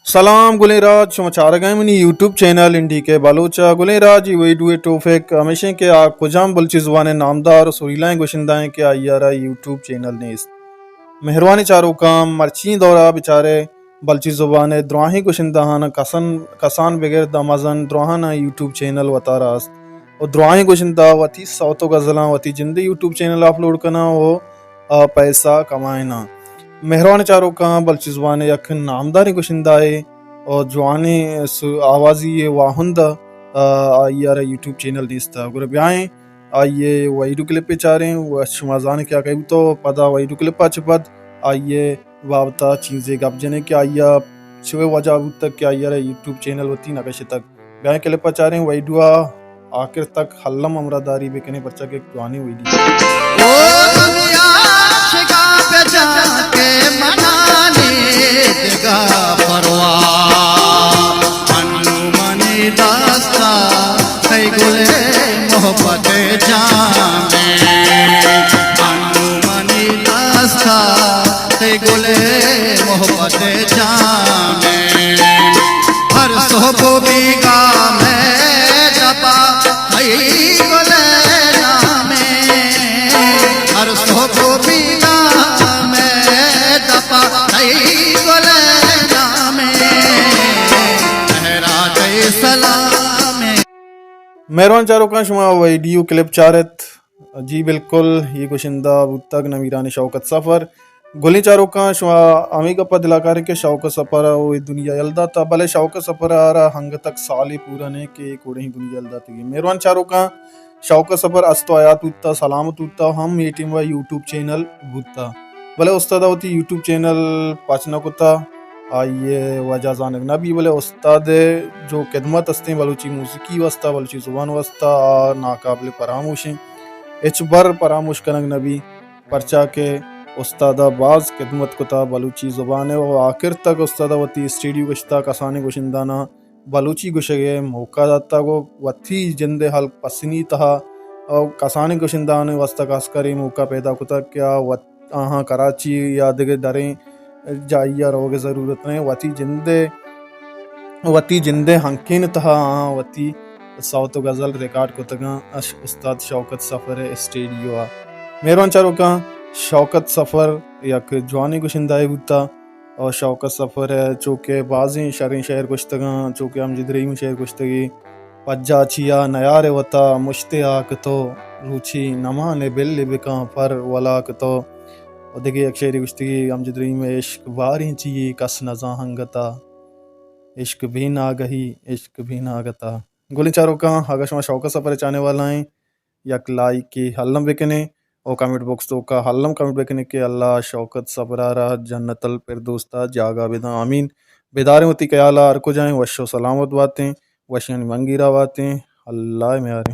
سلام گلین شما چارگاہیں منی YouTube channel indie کے بلوچا گلین جی ویڈیو توفیق ہمیشہ کہ آپ کجام بلچی زبان نامدار سوریلائیں گوشندائیں کہ آئیارا یوٹیوب چینل نیست مہربانی چارو کام مرچین دورا بچارے بلچی زبان دراہیں گوشندہانا کسان بغیر دامازن دراہانا یوٹیوب چینل وطا راست اور دراہیں گوشندہ وطی سوتو غزلاں وطی جندے یوٹیوب چینل اپلوڈ کرنا وہ پیسہ کمائنا مہربانی چارو کہاں بلچی زبان یک نامداری گوشندائے اور جوانی آوازی واہند آئیارا یوٹیوب چینل دیستا گر بیائیں آئیے ویڈیو کلپ پہ چاریں وہ شمازان کیا کہی تو پدا ویڈیو کلپ پا چپد آئیے بابتا چیزیں گپ جنے کہ آئیا چھوے وجہ تک کہ آئیارا یوٹیوب چینل ہوتی نقش تک بیائیں کلپ پا چاریں ویڈیو آخر تک حلم امراداری بکنے پرچا کے جوانی ویڈیو محبت جانے منی داستا گلے محبت جانے ہر صحبو بیگا میں جپا ہی گلے جامے ہر صحبو بیگا میں جپا ہی گلے جامے مہرا جے سلام مہربان چاروں کا شما ویڈیو کلپ چارت جی بالکل یہ گوشندہ بودتاگ نویران شوکت سفر گلی چاروں کا شما امی گپا دلاکاری کے شوکت سفر وہ دنیا یلدا تا بلے شوکت سفر آرہ ہنگ تک سالی پورا نے کہ کوڑے ہی دنیا یلدا تگی مہربان چاروں کا شوکت سفر استو آیات ہوتا سلامت ہوتا ہم میٹنگ و یوٹیوب چینل بودتا بلے استاد ہوتی یوٹیوب چینل پاچنا کتا آئیے وجہ زانگ نبی بلے استاد جو خدمت استے بلوچی موسیقی وستا بلوچی زبان وستا ناقابل پراموش ہیں اچ بر پراموش کنگ نبی پرچا کے استاد باز خدمت کتا بلوچی زبان ہے وہ آخر تک استاد وتی اسٹیڈیو گشتا کسانے گوشندانا بلوچی گوشگے موقع داتا گو وتی جندے حل پسنی تہا اور کسانے گوشندانے وستا کاسکری موقع پیدا کتا کیا آہاں کراچی یا دگے دریں جائیہ روگ ضرورت نہیں وتی جندے ہنکین تہا وتی ساوت غزل ریکارڈ کو تگا استاد شوکت سفر اسٹیڈیو مہربان چاروں کا شوکت سفر یک جوانی گوشندائے بوتا اور شوکت سفر چونکہ بعضیں شریں شہر گشتگاں چونکہ امجد رحیم شہر گشتگی پجا چیا نیار وطا مشتیاک تو روچی نمان بل بکاں پر ولاک تو اور دیکھیں ایک شعری گشتگی امجد رحیم عشق باریں چیئے کس نزاں ہنگتا عشق بھی ناگہی عشق بھی ناگتا گولی چاروں کا اگر شما شوکت سفر چاہنے والا ہیں یک لائک کی حلم بکنے اور کمنٹ باکس تو کا حلم کمنٹ بکنے کہ اللہ شوکت سفرارہ جنت الفردوستا جاگا بیدا آمین بیداریں ہوتی قیالہ ارکو جائیں وشو سلامت باتیں وشین منگیرہ باتیں اللہ میاریں